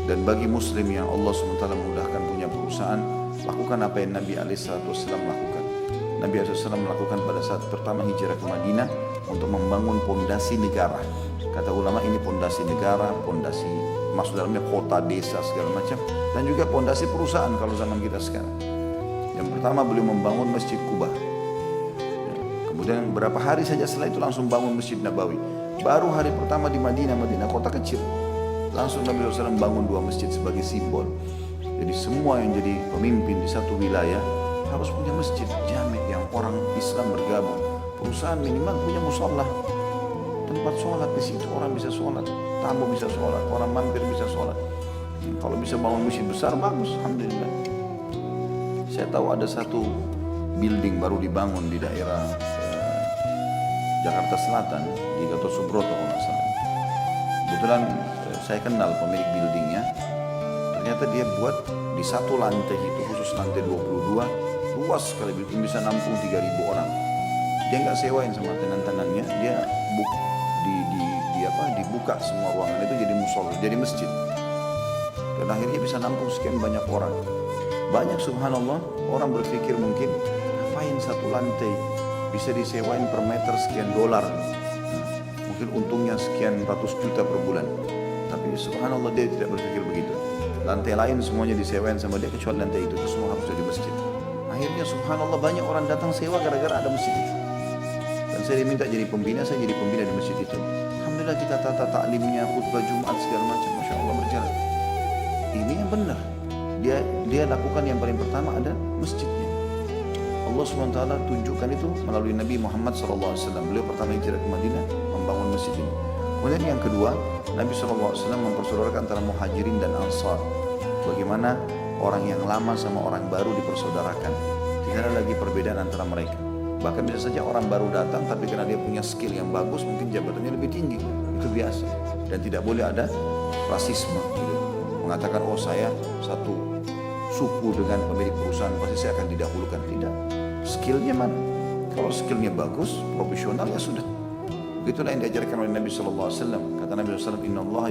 Dan bagi muslim yang Allah SWT memudahkan punya perusahaan, lakukan apa yang Nabi SAW lakukan. Nabi SAW melakukan pada saat pertama hijrah ke Madinah untuk membangun pondasi negara. Kata ulama ini pondasi negara, pondasi masuk dalamnya kota, desa, segala macam. Dan juga pondasi perusahaan kalau zaman kita sekarang. Yang pertama beliau membangun Masjid Kuba. Kemudian beberapa hari saja setelah itu langsung bangun Masjid Nabawi. Baru hari pertama di Madinah kota kecil. Langsung Nabi SAW bangun 2 masjid sebagai simbol. Jadi semua yang jadi pemimpin di satu wilayah harus punya masjid jami yang orang Islam bergabung. Perusahaan minimal punya musola, tempat sholat di situ orang bisa sholat, tamu bisa sholat, orang mampir bisa sholat. Kalau bisa bangun masjid besar bagus, alhamdulillah. Saya tahu ada satu building baru dibangun di daerah Jakarta Selatan di Gatot Subroto kalau nggak salah. Kebetulan saya kenal pemilik buildingnya. Ternyata dia buat di satu lantai itu khusus lantai 22 luas sekali, building bisa nampung 3.000 orang. Dia nggak sewain sama tenan-tenannya, dia dibuka semua ruangan itu jadi musola, jadi masjid. Dan akhirnya bisa nampung sekian banyak orang. Banyak subhanallah orang berpikir mungkin ngapain satu lantai bisa disewain per meter sekian dolar. Mungkin untungnya sekian ratus juta per bulan. Tapi subhanallah dia tidak berpikir begitu. Lantai lain semuanya disewain sama dia kecuali lantai itu semua harus jadi masjid. Akhirnya subhanallah banyak orang datang sewa gara-gara ada masjid itu. Dan saya diminta jadi pembina, saya jadi pembina di masjid itu. Alhamdulillah kita tata taklimnya, khutbah Jumat segala macam, masya Allah berjalan. Ini yang benar. Dia lakukan yang paling pertama ada masjidnya. Allah SWT tunjukkan itu melalui Nabi Muhammad SAW. Beliau pertama hijrah ke Madinah membangun masjid ini. Kemudian yang kedua, Nabi SAW mempersaudarakan antara muhajirin dan ansar. Bagaimana orang yang lama sama orang baru dipersaudarakan. Tidak ada lagi perbedaan antara mereka. Bahkan bisa saja orang baru datang tapi karena dia punya skill yang bagus mungkin jabatannya lebih tinggi. Itu biasa. Dan tidak boleh ada rasisme. Gitu. Mengatakan oh saya satu suku dengan pemilik perusahaan pasti saya akan didahulukan. Tidak. Skillnya mana? Kalau skillnya bagus, profesional ya sudah. Begitulah yang diajarkan oleh Nabi SAW. Kata Nabi SAW, Inna Allah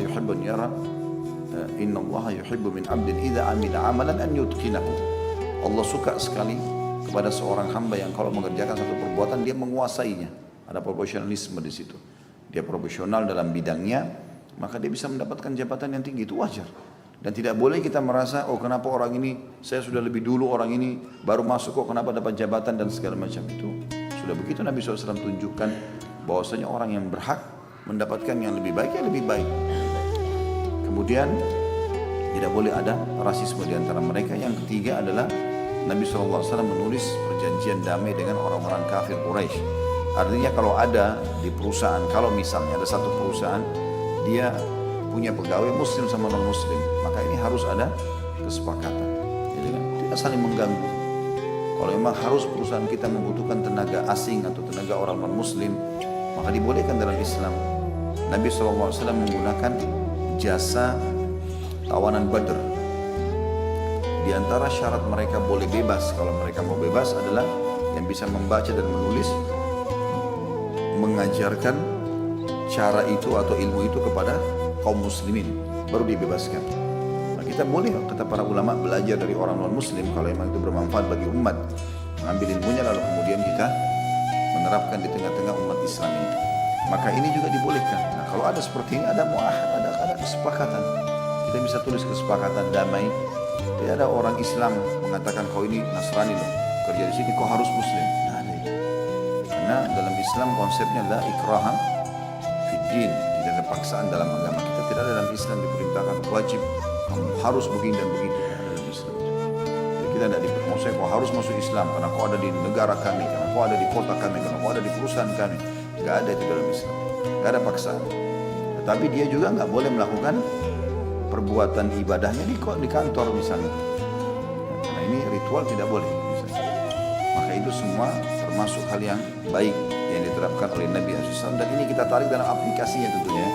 yuhibbu min abdin idha amila amalan an yutqinahu. Allah suka sekali kepada seorang hamba yang kalau mengerjakan satu perbuatan dia menguasainya. Ada profesionalisme di situ. Dia profesional dalam bidangnya, maka dia bisa mendapatkan jabatan yang tinggi, itu wajar. Dan tidak boleh kita merasa, oh kenapa orang ini, saya sudah lebih dulu orang ini, baru masuk kok kenapa dapat jabatan dan segala macam itu. Sudah begitu Nabi SAW tunjukkan bahwasanya orang yang berhak mendapatkan yang lebih baik, ya lebih baik. Kemudian tidak boleh ada rasisme di antara mereka. Yang ketiga adalah Nabi SAW menulis perjanjian damai dengan orang-orang kafir Quraisy. Artinya kalau ada di perusahaan, kalau misalnya ada satu perusahaan, dia punya pegawai muslim sama non muslim, maka ini harus ada kesepakatan. Jadi kan, tidak saling mengganggu. Kalau memang harus perusahaan kita membutuhkan tenaga asing atau tenaga orang non muslim, maka dibolehkan dalam Islam. Nabi SAW menggunakan jasa tawanan Badr. Di antara syarat mereka boleh bebas, kalau mereka mau bebas adalah yang bisa membaca dan menulis, mengajarkan cara itu atau ilmu itu kepada kaum muslimin, baru dibebaskan. Nah, kita boleh, kata para ulama, belajar dari orang non muslim kalau memang itu bermanfaat bagi umat, mengambil ilmunya lalu kemudian kita menerapkan di tengah-tengah umat Islam ini. Maka ini juga dibolehkan. Nah, kalau ada seperti ini ada muahad, ada kesepakatan. Kita bisa tulis kesepakatan damai. Tidak ada orang Islam mengatakan kau ini Nasrani loh, kerja di sini kau harus Muslim. Nah, ada itu. Karena dalam Islam konsepnya la ikraha fid din, tidak ada paksaan dalam agama kita. Tidak ada dalam Islam diperintahkan wajib kamu harus begini dan begitu. Dalam Islam. Jadi kita tidak dipermaksudkan kau harus masuk Islam karena kau ada di negara kami, karena kau ada di kota kami, karena kau ada di perusahaan kami. Tidak ada itu dalam Islam. Tidak ada paksaan. Tetapi dia juga nggak boleh melakukan perbuatan ibadahnya di kantor misalnya. Karena ini ritual tidak boleh misalnya. Maka itu semua termasuk hal yang baik yang diterapkan oleh Nabi SAW. Dan ini kita tarik dalam aplikasinya tentunya.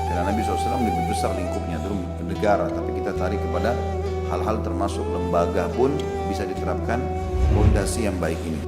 Karena Nabi SAW lebih besar lingkupnya itu negara. Tapi kita tarik kepada hal-hal termasuk lembaga pun bisa diterapkan fondasi yang baik ini.